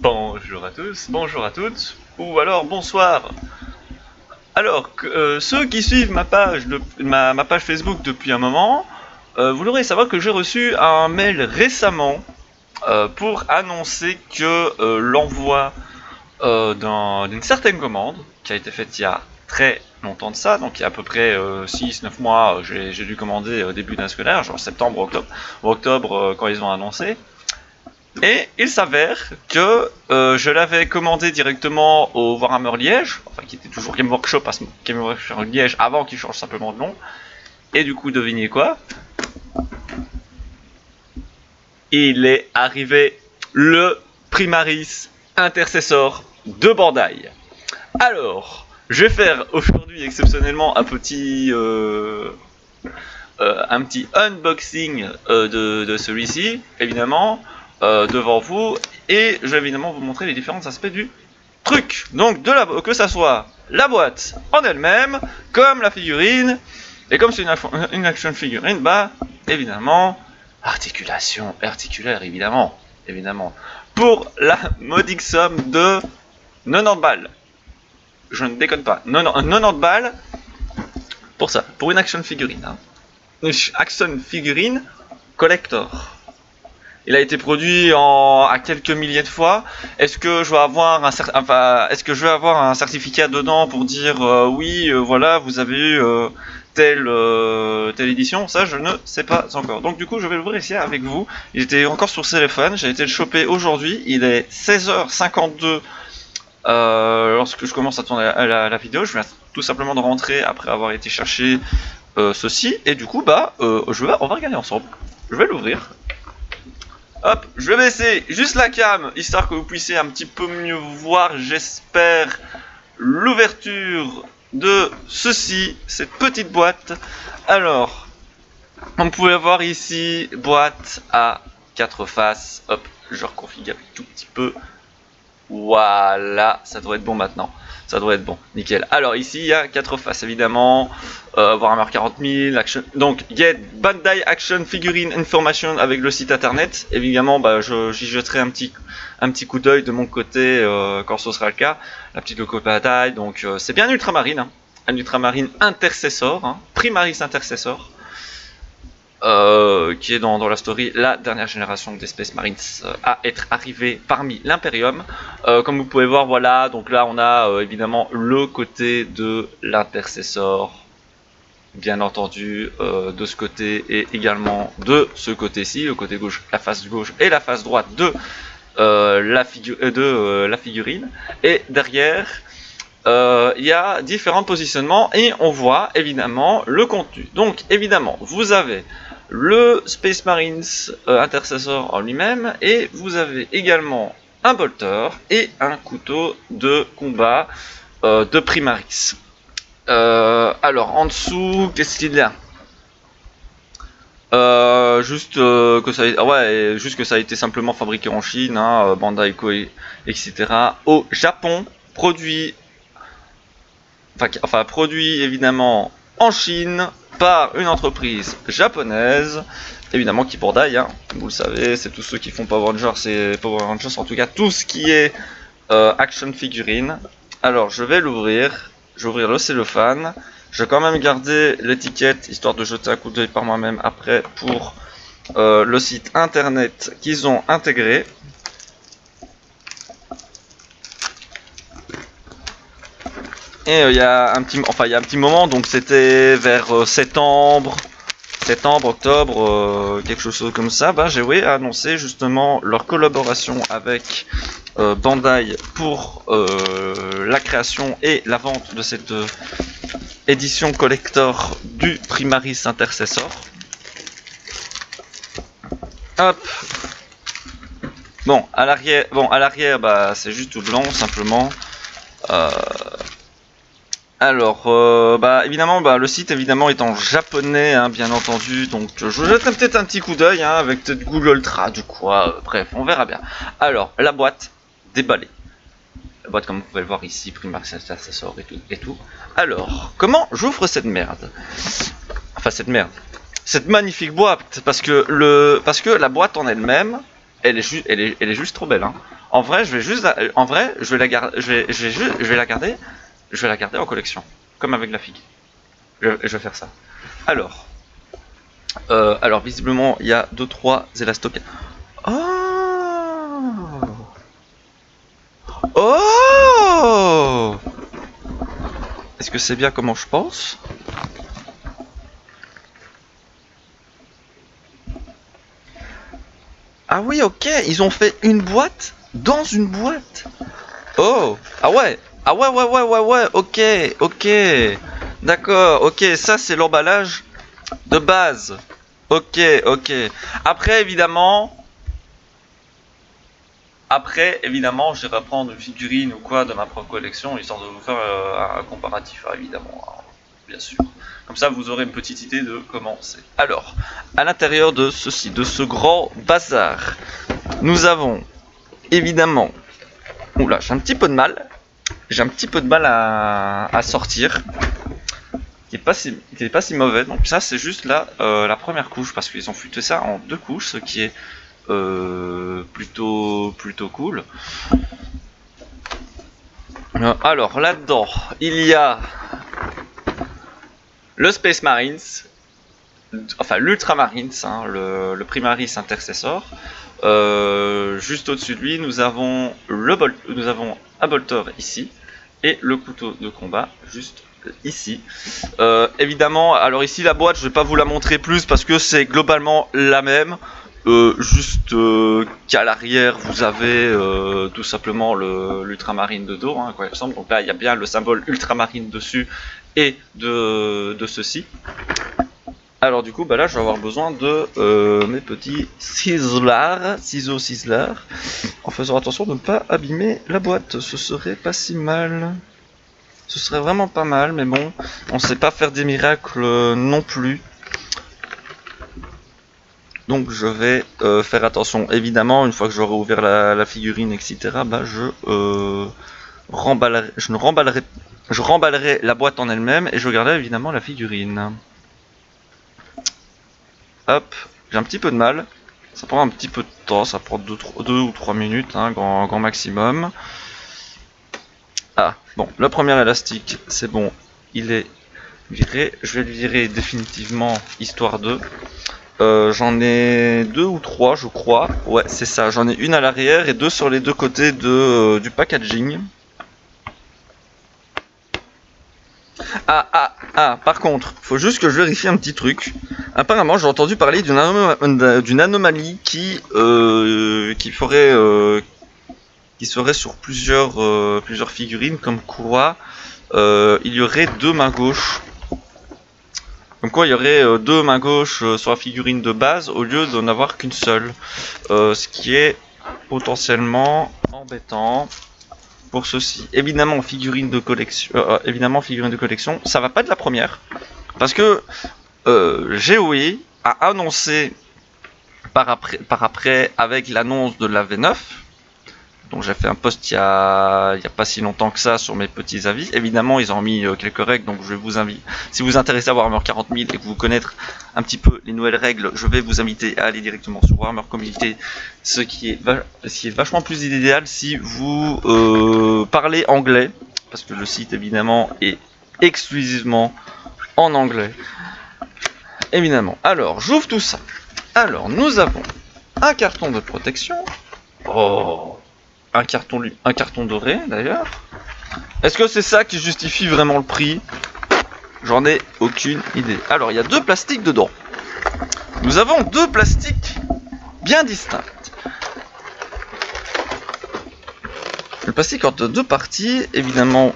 Bonjour à tous, bonjour à toutes, ou alors bonsoir. Alors, ceux qui suivent ma page Facebook depuis un moment, vous l'aurez savoir que j'ai reçu un mail récemment pour annoncer que l'envoi d'une certaine commande, qui a été faite il y a très longtemps de ça, donc il y a à peu près 6-9 mois, j'ai dû commander début d'un scolaire, genre septembre, octobre, ou octobre quand ils ont annoncé. Et il s'avère que je l'avais commandé directement au Warhammer Liège, enfin qui était toujours Game Workshop, Game Workshop Liège avant qu'il change simplement de nom. Et du coup, devinez quoi? Il est arrivé le Primaris Intercessor de Bandai. Alors, je vais faire aujourd'hui exceptionnellement un petit unboxing de celui-ci, évidemment, devant vous, et je vais évidemment vous montrer les différents aspects du truc. Donc, que ça soit la boîte en elle-même, comme la figurine, et comme c'est une action figurine, bah, évidemment, articulaire, évidemment, pour la modique somme de 90 balles. Je ne déconne pas, 90 balles pour ça, pour une action figurine. Hein. Une action figurine collector. Il a été produit à quelques milliers de fois. Est-ce que je vais avoir un certificat dedans pour dire oui, voilà, vous avez eu telle édition? Ça, je ne sais pas encore. Donc du coup, je vais l'ouvrir ici avec vous. Il était encore sur téléphone. J'ai été le choper aujourd'hui. Il est 16h52 lorsque je commence à tourner la vidéo. Je viens tout simplement de rentrer après avoir été chercher ceci. Et du coup, on va regarder ensemble. Je vais l'ouvrir. Hop, je vais baisser juste la cam, histoire que vous puissiez un petit peu mieux voir, j'espère, l'ouverture de ceci, cette petite boîte. Alors, on pouvait voir ici, boîte à 4 faces. Hop, je reconfigure un tout petit peu. Voilà, ça doit être bon maintenant. Ça doit être bon, nickel. Alors ici, il y a 4 faces, évidemment. Warhammer 40 000, Action... Donc, Get Bandai Action Figurine Information avec le site internet. Évidemment, j'y jeterai un petit coup d'œil de mon côté quand ce sera le cas. La petite logo Bandai, donc c'est bien un Ultramarine. Hein. Un Ultramarine Intercessor, hein, Primaris Intercessor. Qui est dans la story la dernière génération des Space Marines à être arrivée parmi l'Imperium. Comme vous pouvez voir, voilà, donc là on a évidemment le côté de l'Intercessor, bien entendu, de ce côté et également de ce côté-ci, le côté gauche, la face gauche et la face droite de la figurine. Et derrière, il y a différents positionnements et on voit évidemment le contenu. Donc évidemment, vous avez le Space Marines Intercessor en lui-même et vous avez également un bolter et un couteau de combat de Primaris. Alors en dessous, qu'est-ce qu'il y a? Juste que ça a été simplement fabriqué en Chine, hein, Bandai Koei, etc. Au Japon, produit évidemment en Chine par une entreprise japonaise, évidemment qui Bandai, hein, vous le savez, c'est tous ceux qui font Power Rangers, en tout cas tout ce qui est action figurine. Alors je vais l'ouvrir, je vais ouvrir le cellophane, je vais quand même garder l'étiquette histoire de jeter un coup d'œil par moi-même après pour le site internet qu'ils ont intégré. Et il y a un petit moment, donc c'était vers septembre, octobre, quelque chose comme ça, j'ai annoncé justement leur collaboration avec Bandai pour la création et la vente de cette édition collector du Primaris Intercessor. Hop. Bon, à l'arrière, c'est juste tout blanc simplement. Alors, évidemment, le site évidemment est en japonais, hein, bien entendu, donc je jetterai peut-être un petit coup d'œil, hein, avec peut-être Google Ultra, du quoi, bref, on verra bien. Alors, la boîte déballée. La boîte, comme vous pouvez le voir ici, Primaris Intercessor et tout. Alors, comment j'ouvre cette merde? Enfin, cette magnifique boîte, parce que la boîte en elle-même, elle est juste trop belle. Hein. En vrai, je vais juste, en vrai, je vais la garder, je vais la garder en collection, comme avec la figue. Je vais faire ça. Alors, visiblement, il y a 2-3 élastocs. Oh, oh, est-ce que c'est bien comment je pense? Ah oui, ok, ils ont fait une boîte dans une boîte. Oh, ah ouais, ouais, ok. D'accord, ok, ça c'est l'emballage de base. Ok. Après, évidemment, je vais reprendre une figurine ou quoi de ma propre collection, histoire de vous faire un comparatif, hein, évidemment, hein, bien sûr. Comme ça, vous aurez une petite idée de comment c'est. Alors, à l'intérieur de ceci, de ce grand bazar, nous avons évidemment... Oula, j'ai un petit peu de mal. À sortir. Qui est pas si mauvais. Donc ça, c'est juste la première couche, parce qu'ils ont futé ça en 2 couches, ce qui est plutôt cool. Alors là-dedans, il y a le Space Marines, enfin l'Ultramarines, hein, le Primaris Intercessor. Juste au-dessus de lui, nous avons un bolter ici et le couteau de combat juste ici. Évidemment, alors ici la boîte, je vais pas vous la montrer plus parce que c'est globalement la même. Juste qu'à l'arrière, vous avez tout simplement l'ultramarine de dos, hein, quoi il ressemble. Donc là, il y a bien le symbole ultramarine dessus et de ceci. Alors du coup, bah là, je vais avoir besoin de mes petits ciseaux ciselars, en faisant attention de ne pas abîmer la boîte. Ce serait pas si mal. Ce serait vraiment pas mal, mais bon, on sait pas faire des miracles non plus. Donc je vais faire attention. Évidemment, une fois que j'aurai ouvert la figurine, etc., bah je remballerai la boîte en elle-même et je garderai évidemment la figurine. Hop, j'ai un petit peu de mal. Ça prend un petit peu de temps, ça prend 2 ou 3 minutes, hein, grand maximum. Ah, bon, le premier élastique, c'est bon, il est viré. Je vais le virer définitivement, histoire de... j'en ai 2 ou 3, je crois. Ouais, c'est ça, j'en ai une à l'arrière et 2 sur les 2 côtés du packaging. Par contre, faut juste que je vérifie un petit truc. Apparemment, j'ai entendu parler d'une anomalie qui serait sur plusieurs figurines, comme quoi il y aurait 2 mains gauches. Comme quoi il y aurait 2 mains gauches sur la figurine de base au lieu d'en avoir qu'une seule. Ce qui est potentiellement embêtant. Pour ceci, évidemment figurine de collection, ça va pas être la première, parce que GOE a annoncé par après avec l'annonce de la V9, donc j'ai fait un post il y a pas si longtemps que ça sur mes petits avis. Évidemment ils ont mis quelques règles, donc je vous invite, si vous vous intéressez à Warhammer 40 000 et que vous connaître un petit peu les nouvelles règles, je vais vous inviter à aller directement sur Warhammer Community, ce qui est vachement plus idéal si vous parlez anglais, parce que le site évidemment est exclusivement en anglais. Évidemment. Alors j'ouvre tout ça. Alors nous avons un carton de protection. Oh, un carton doré d'ailleurs. Est-ce que c'est ça qui justifie vraiment le prix? J'en ai aucune idée. Alors il y a 2 plastiques dedans. Nous avons 2 plastiques bien distincts. Le plastique en 2 parties, évidemment,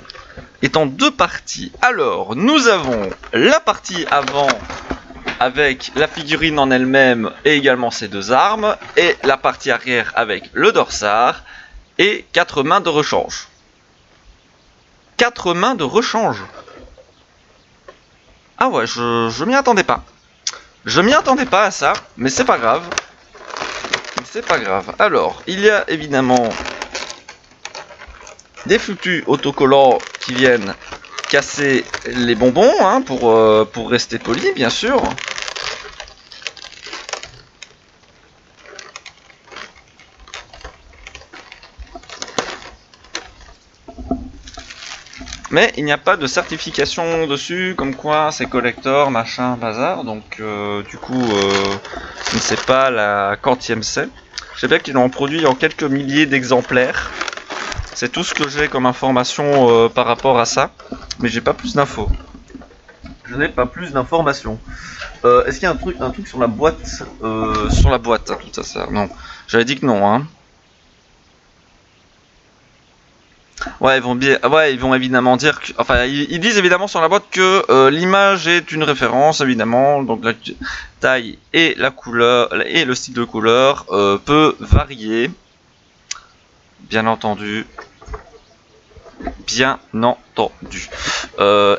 est en 2 parties. Alors nous avons la partie avant avec la figurine en elle-même et également ses 2 armes, et la partie arrière avec le dorsard et 4 mains de rechange. 4 mains de rechange. Ah ouais, je m'y attendais pas. Je m'y attendais pas à ça, mais c'est pas grave. C'est pas grave. Alors, il y a évidemment des foutus autocollants qui viennent casser les bonbons, hein, pour rester poli, bien sûr. mais il n'y a pas de certification dessus, comme quoi c'est collector, machin, bazar, donc du coup, je ne sais pas la quantième c'est. Je sais bien qu'ils en produit en quelques milliers d'exemplaires. C'est tout ce que j'ai comme information par rapport à ça, mais j'ai pas plus d'infos. Je n'ai pas plus d'informations. Est-ce qu'il y a un truc sur la boîte sur la boîte, hein, tout ça, non. J'avais dit que non, hein. Ouais, ils vont évidemment dire que, enfin, ils disent évidemment sur la boîte que l'image est une référence, évidemment, donc la taille et la couleur et le style de couleur peut varier, bien entendu. Bien entendu.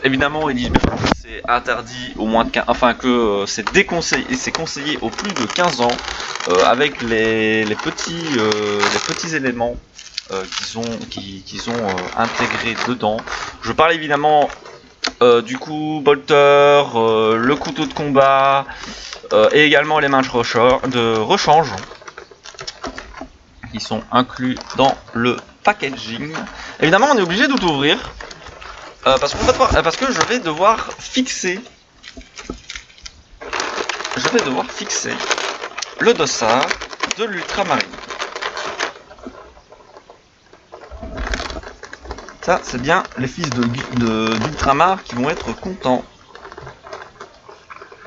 Évidemment, ils disent bien que c'est interdit au moins de 15, enfin que c'est déconseillé et c'est conseillé au plus de 15 ans avec les petits éléments qu'ils ont intégrés dedans. Je parle évidemment du coup bolter, le couteau de combat et également les manches de rechange qui sont inclus dans le packaging. Évidemment, on est obligé de tout ouvrir parce que je vais devoir fixer le dossard de l'ultramarine. Ça, c'est bien les fils d'Ultramar qui vont être contents.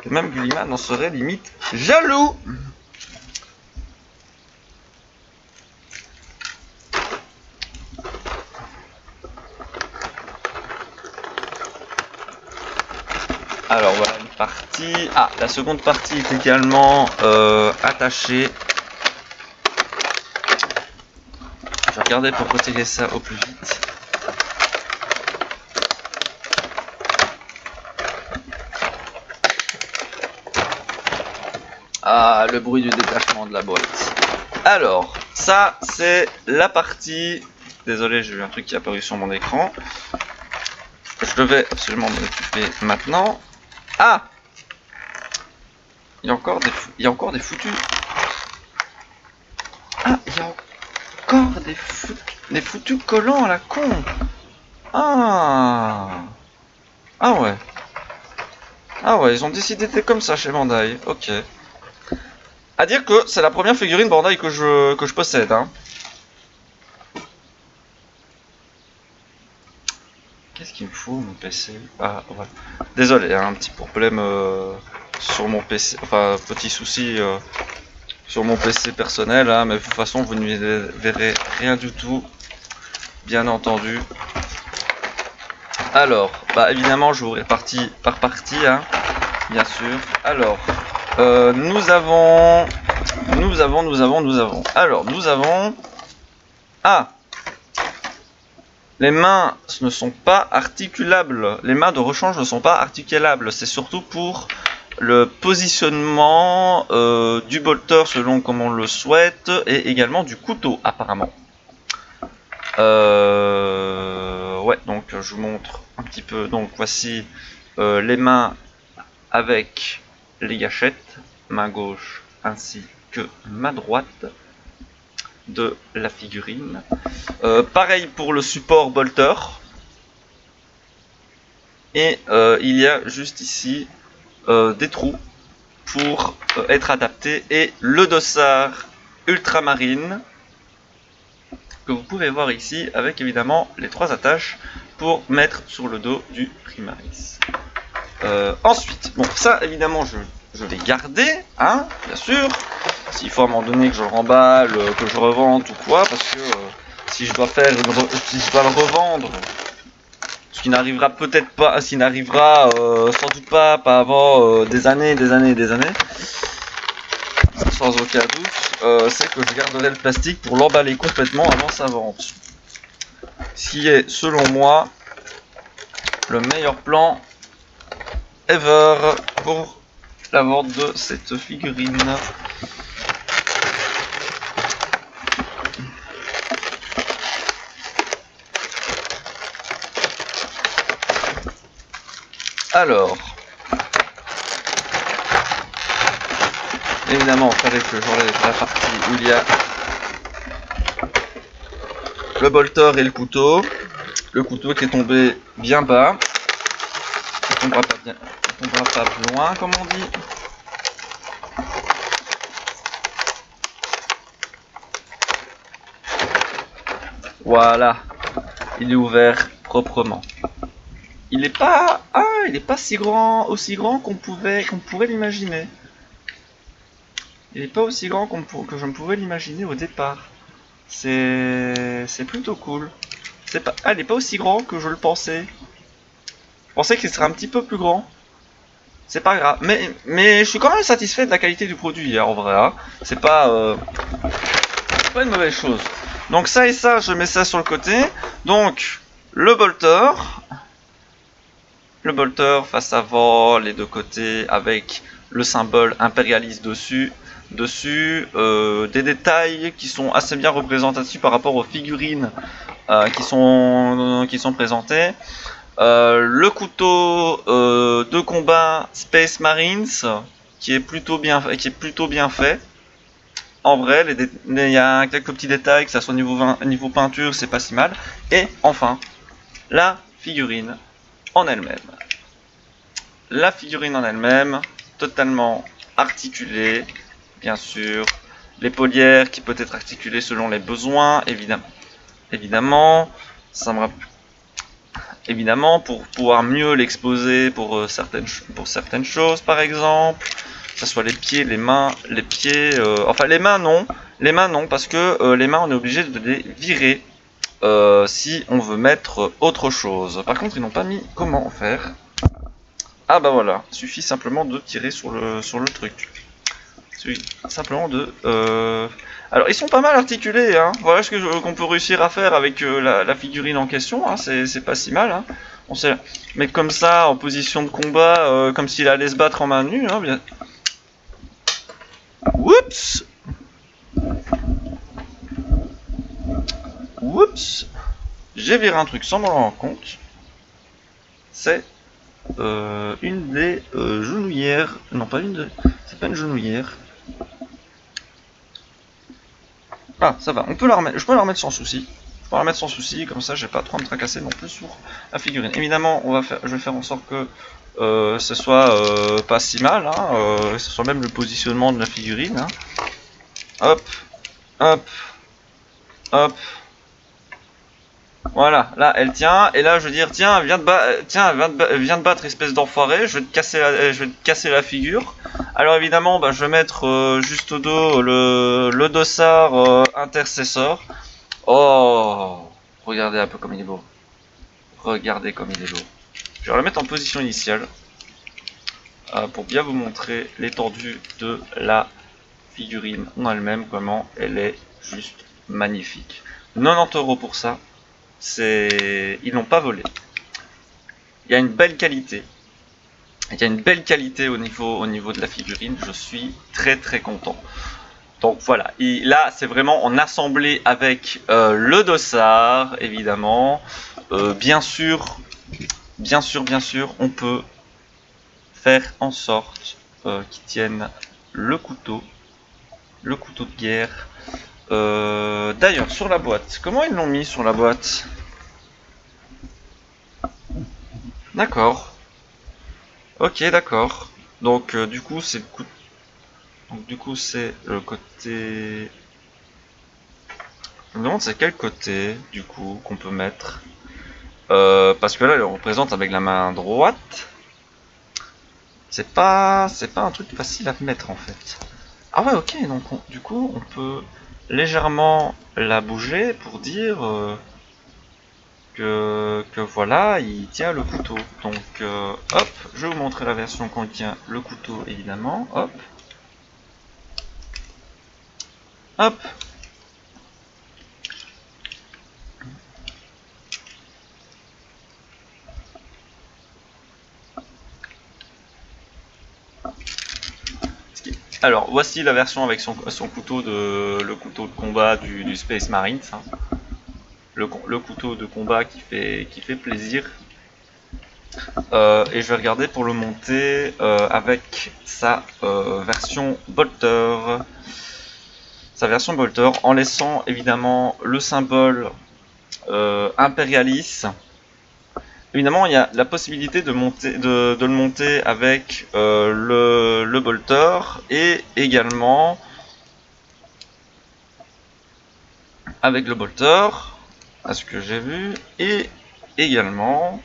Et même Gulliman en serait limite jaloux. Alors voilà une partie. Ah, la seconde partie est également attachée. Je vais regarder pour retirer ça au plus vite. Ah, le bruit du détachement de la boîte. Alors, ça c'est la partie... Désolé, j'ai eu un truc qui est apparu sur mon écran. Je devais absolument m'en occuper maintenant. Ah! Il y a encore des foutus... Ah, il y a encore des foutus collants à la con. Ah! Ah ouais. Ah ouais, ils ont décidé d'être comme ça chez Bandai. Ok. À dire que c'est la première figurine Bandai que je possède, hein. Qu'est-ce qu'il me faut, mon PC? Ah, ouais. Désolé, hein, un petit problème sur mon PC. Enfin, petit souci sur mon PC personnel, hein, mais de toute façon, vous ne verrez rien du tout, bien entendu. Alors, bah évidemment, je vous ouvrir partie par partie, hein, bien sûr. Alors, nous avons. Alors, nous avons. Ah! Les mains ne sont pas articulables. Les mains de rechange ne sont pas articulables. C'est surtout pour le positionnement du bolter selon comme on le souhaite et également du couteau apparemment. Ouais, donc je vous montre un petit peu. Donc voici les mains avec les gâchettes, main gauche ainsi que main droite de la figurine. Pareil pour le support bolter. Et il y a juste ici des trous pour être adapté et le dossard ultramarine que vous pouvez voir ici avec évidemment les 3 attaches pour mettre sur le dos du Primaris. Ensuite, bon ça évidemment je vais garder, hein, bien sûr. S'il faut à un moment donné que je le remballe, que je revende ou quoi, parce que si je dois le revendre, ce qui n'arrivera peut-être pas, ce qui n'arrivera sans doute pas avant des années, sans aucun doute, c'est que je garderai le plastique pour l'emballer complètement avant sa vente. Ce qui est, selon moi, le meilleur plan ever pour la vente de cette figurine. Alors, évidemment, il fallait que j'enlève la partie où il y a le bolter et le couteau. Le couteau qui est tombé bien bas. Il tombera pas plus loin, comme on dit. Voilà, il est ouvert proprement. Il n'est pas, il est pas si grand, aussi grand qu'on pourrait l'imaginer. Il n'est pas aussi grand que je ne pouvais l'imaginer au départ. C'est plutôt cool. Il n'est pas aussi grand que je le pensais. Je pensais qu'il serait un petit peu plus grand. C'est pas grave, mais je suis quand même satisfait de la qualité du produit, hein, en vrai. Hein. C'est pas une mauvaise chose. Donc ça et ça, je mets ça sur le côté. Donc le bolter face avant, les deux côtés avec le symbole impérialiste dessus. Des détails qui sont assez bien représentatifs par rapport aux figurines qui sont présentées. Le couteau de combat Space Marines qui est plutôt bien fait. En vrai, il y a quelques petits détails, que ça soit niveau peinture, c'est pas si mal. Et enfin, la figurine en elle-même. La figurine en elle-même, totalement articulée, bien sûr. L'épaulière qui peut être articulée selon les besoins, évidemment. Ça me rappelle. Évidemment, pour pouvoir mieux l'exposer pour certaines choses, par exemple, que ce soit les pieds, les mains, enfin les mains non, parce que les mains on est obligé de les virer si on veut mettre autre chose. Par contre, ils n'ont pas mis comment faire. Ah bah voilà, il suffit simplement de tirer sur le truc. Simplement de... Alors ils sont pas mal articulés, hein. Voilà ce qu'on peut réussir à faire avec la figurine en question, hein. C'est pas si mal. Hein. On sait mettre comme ça en position de combat, comme s'il allait se battre en main nue. Hein, bien. Oups. Oups. J'ai viré un truc sans m'en rendre compte. C'est une des genouillères. Non, pas une de... C'est pas une genouillère. Ah, ça va, je peux la remettre sans souci. Je peux la remettre sans souci, comme ça j'ai pas trop à me tracasser non plus sur la figurine. Évidemment, je vais faire en sorte que ce soit pas si mal, hein, que ce soit même le positionnement de la figurine. Hein. Hop, hop, hop. Voilà, là elle tient, et là je veux dire, tiens, viens de battre, espèce d'enfoiré, je vais te casser la figure. Alors évidemment, bah, je vais mettre juste au dos le dossard intercesseur. Oh, regardez un peu comme il est beau. Regardez comme il est beau. Je vais le mettre en position initiale pour bien vous montrer l'étendue de la figurine en elle-même, comment elle est juste magnifique. 90 € pour ça. Ils n'ont pas volé. Il y a une belle qualité. Il y a une belle qualité au niveau de la figurine. Je suis très très content. Donc voilà. Et là, c'est vraiment en assemblée avec le dossard, évidemment. Bien sûr, on peut faire en sorte qu'ils tiennent le couteau de guerre. D'ailleurs, sur la boîte, comment ils l'ont mis sur la boîte? D'accord. Ok, d'accord. Donc, du coup, c'est le côté. Je me demande c'est quel côté, du coup, qu'on peut mettre. Parce que là, il le représente avec la main droite. C'est pas un truc facile à mettre en fait. Ah ouais, ok, donc du coup, on peut légèrement la bouger pour dire que voilà, il tient le couteau. Donc, hop, je vais vous montrer la version quand il tient le couteau, évidemment. Hop. Hop. Alors, voici la version avec son couteau le couteau de combat du Space Marines. Hein. Le couteau de combat qui fait plaisir. Et je vais regarder pour le monter avec sa version bolter. Sa version bolter en laissant évidemment le symbole Imperialis. Évidemment, il y a la possibilité de le monter avec le bolter et également avec le bolter, à ce que j'ai vu, et également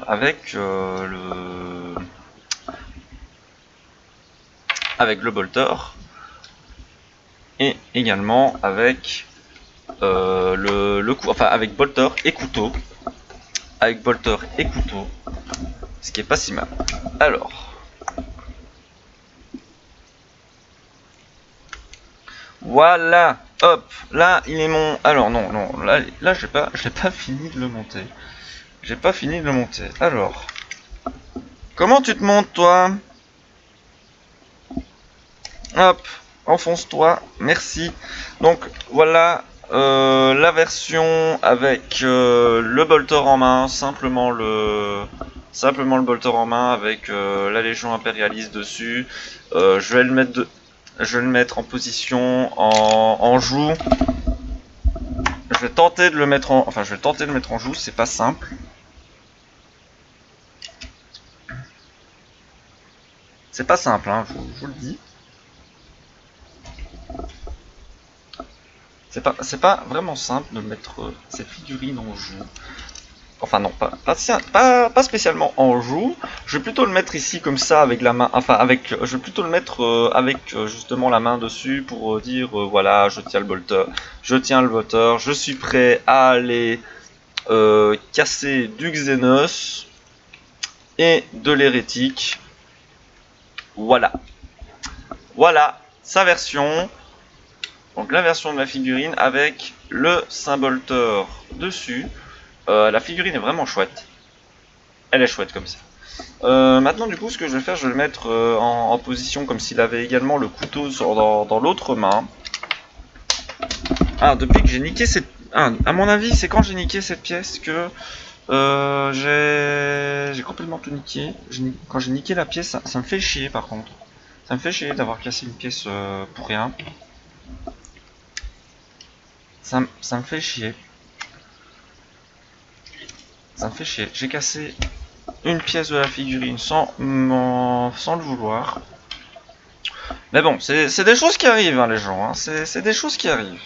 avec le bolter et également avec enfin avec bolter et couteau. Avec bolter et couteau, ce qui est pas si mal. Alors, voilà, hop, là il est mon. Alors non, là j'ai pas fini de le monter. J'ai pas fini de le monter. Alors, comment tu te montes toi? Hop, enfonce-toi, merci. Donc voilà la version avec le bolter en main, simplement le bolter en main avec la Légion impérialiste dessus. Je vais le mettre en position en joue. Je vais tenter de le mettre en joue, c'est pas simple. C'est pas simple, hein, je vous le dis. C'est pas vraiment simple de mettre cette figurine en joue. Enfin non, pas spécialement en joue. Je vais plutôt le mettre ici comme ça avec la main. Enfin je vais plutôt le mettre avec justement la main dessus pour dire voilà, je tiens le bolter, je suis prêt à aller casser du Xenos et de l'hérétique. Voilà, sa version. Donc la version de la figurine avec le symbolter dessus. La figurine est vraiment chouette. Elle est chouette comme ça. Maintenant du coup ce que je vais faire, je vais le mettre en position comme s'il avait également le couteau dans l'autre main. Ah, depuis que j'ai niqué cette... Ah, à mon avis c'est quand j'ai niqué cette pièce que j'ai complètement tout niqué. Quand j'ai niqué la pièce, ça me fait chier par contre. Ça me fait chier d'avoir cassé une pièce pour rien. Ça me fait chier. Ça me fait chier. J'ai cassé une pièce de la figurine sans le vouloir. Mais bon, c'est des choses qui arrivent, hein, les gens. Hein. C'est des choses qui arrivent.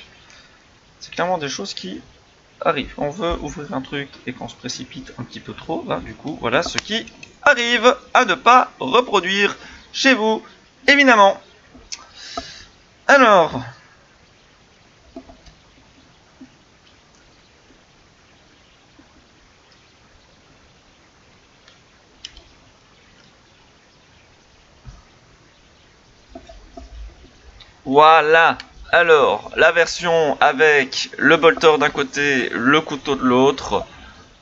C'est clairement des choses qui arrivent. On veut ouvrir un truc et qu'on se précipite un petit peu trop. Bah, du coup, voilà ce qui arrive à ne pas reproduire chez vous, évidemment. Alors... Voilà. Alors, la version avec le bolter d'un côté, le couteau de l'autre.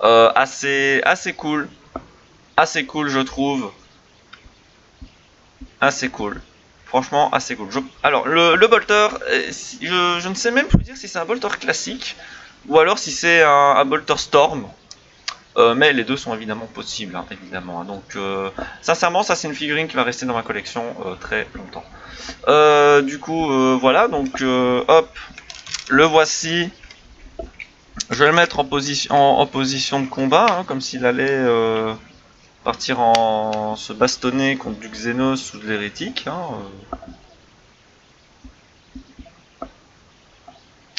Assez cool. Assez cool, je trouve. Assez cool. Franchement, assez cool. Alors, le bolter, je ne sais même plus dire si c'est un bolter classique ou alors si c'est un bolter storm. Mais les deux sont évidemment possibles, hein, évidemment. Hein. Donc, sincèrement, ça c'est une figurine qui va rester dans ma collection très longtemps. Du coup, voilà. Donc, hop, le voici. Je vais le mettre en position de combat, hein, comme s'il allait partir en se bastonner contre du Xenos ou de l'hérétique. Hein,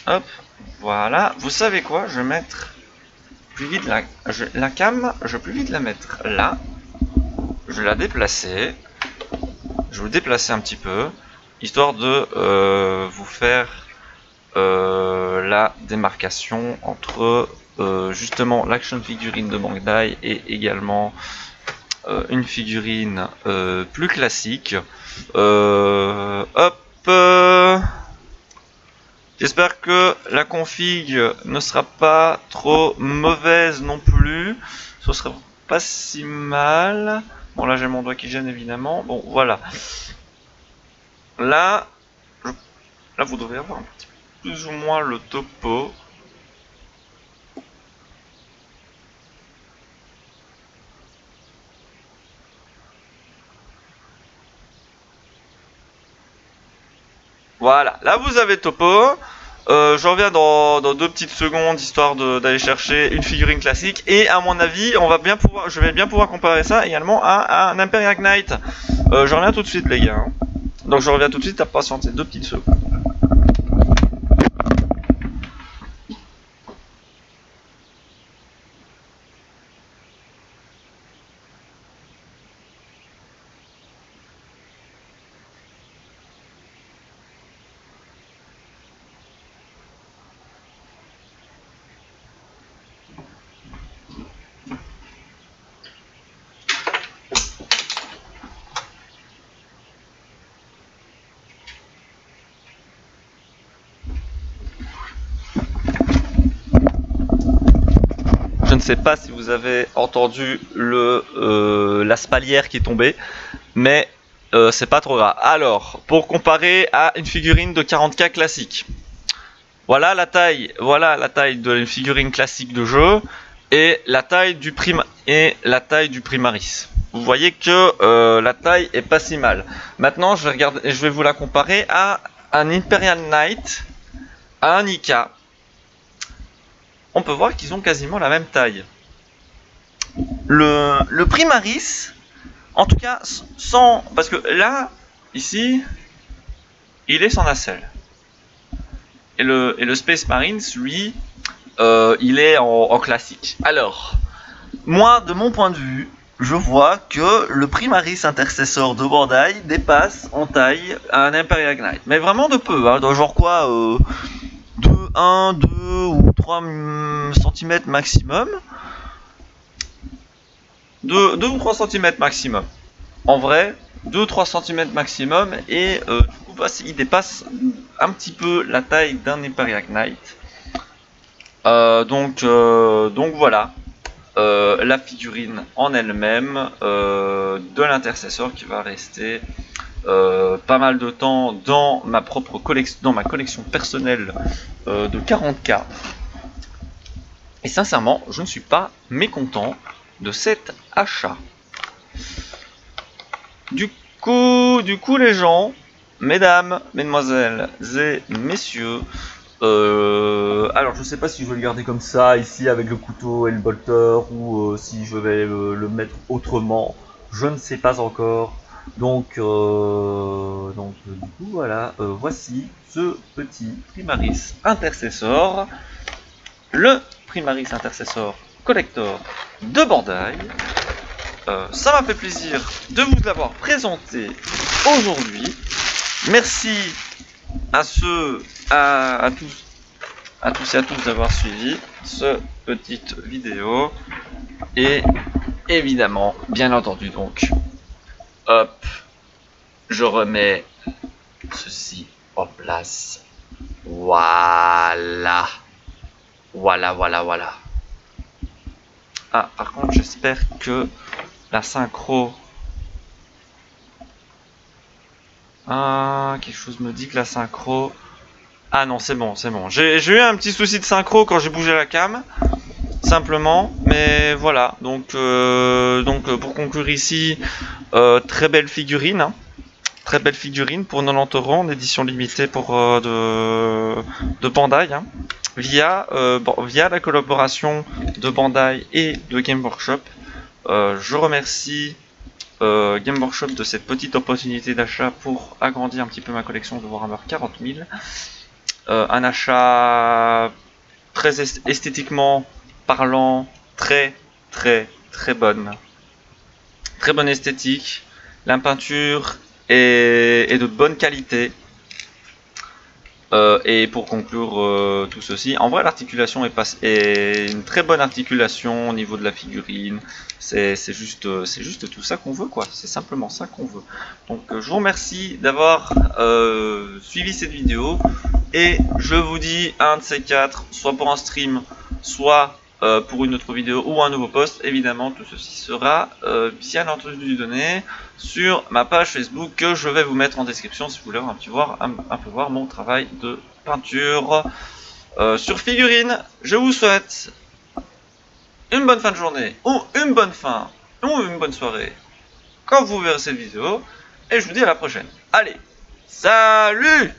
Hop, voilà. Vous savez quoi? Je vais mettre plus vite la cam. Je vais plus vite la mettre là. Je vais la déplacer. Je vais vous déplacer un petit peu, histoire de vous faire la démarcation entre justement l'action figurine de Bandai et également une figurine plus classique. Hop. J'espère que la config ne sera pas trop mauvaise non plus. Ce serait pas si mal. Bon, là j'ai mon doigt qui gêne évidemment. Bon, voilà. Là, vous devez avoir un petit peu plus ou moins le topo. Voilà, là vous avez topo. Je reviens dans 2 petites secondes, histoire d'aller chercher une figurine classique. Et à mon avis, je vais bien pouvoir comparer ça également à un Imperial Knight. Je reviens tout de suite, les gars. Donc je reviens tout de suite, à patienter 2 petites secondes. Je ne sais pas si vous avez entendu la spalière qui est tombée, mais c'est pas trop grave. Alors, pour comparer à une figurine de 40K classique, voilà la taille de une figurine classique de jeu et la taille du Primaris. Vous voyez que la taille est pas si mal. Maintenant, je vais vous la comparer à un Imperial Knight, à un Ika. On peut voir qu'ils ont quasiment la même taille. Le Primaris, en tout cas, parce que là, ici, il est sans nacelle. Et le Space Marines, lui, il est en classique. Alors, moi, de mon point de vue, je vois que le Primaris Intercessor de Bandai dépasse en taille un Imperial Knight. Mais vraiment de peu, hein, genre quoi, 1, 2 ou 3 cm maximum. 2 ou 3 cm maximum. En vrai, 2-3 cm maximum. Et du coup, il dépasse un petit peu la taille d'un Imperial Knight. Donc voilà. La figurine en elle-même de l'intercesseur qui va rester pas mal de temps dans ma propre collection, dans ma collection personnelle de 40K. Et sincèrement, je ne suis pas mécontent de cet achat. Du coup les gens, mesdames, mesdemoiselles et messieurs, alors je sais pas si je vais le garder comme ça ici avec le couteau et le bolter ou si je vais le mettre autrement, je ne sais pas encore. Donc du coup voilà, voici ce petit Primaris Intercessor, le Primaris Intercessor Collector de Bandai. Ça m'a fait plaisir de vous l'avoir présenté aujourd'hui. Merci à tous et à tous d'avoir suivi cette petite vidéo. Et évidemment, bien entendu donc, hop, je remets ceci en place. Voilà. Voilà. Ah, par contre, j'espère que la synchro... Ah, quelque chose me dit que la synchro... Ah non, c'est bon. J'ai eu un petit souci de synchro quand j'ai bougé la cam, simplement, mais voilà. Donc pour conclure ici, très belle figurine, hein. Très belle figurine pour 90 € en édition limitée pour de Bandai, hein. Via la collaboration de Bandai et de Game Workshop. Je remercie Game Workshop de cette petite opportunité d'achat pour agrandir un petit peu ma collection de Warhammer 40 000. Un achat très esthétiquement parlant, très bonne. Très bonne esthétique. La peinture est de bonne qualité. Et pour conclure tout ceci, en vrai l'articulation est une très bonne articulation au niveau de la figurine. C'est juste tout ça qu'on veut, quoi. C'est simplement ça qu'on veut. Donc je vous remercie d'avoir suivi cette vidéo et je vous dis un de ces quatre, soit pour un stream, soit pour une autre vidéo ou un nouveau post. Évidemment, tout ceci sera bien entendu donné sur ma page Facebook que je vais vous mettre en description si vous voulez un peu voir mon travail de peinture sur figurine. Je vous souhaite une bonne fin de journée ou une bonne soirée quand vous verrez cette vidéo et je vous dis à la prochaine. Allez, salut!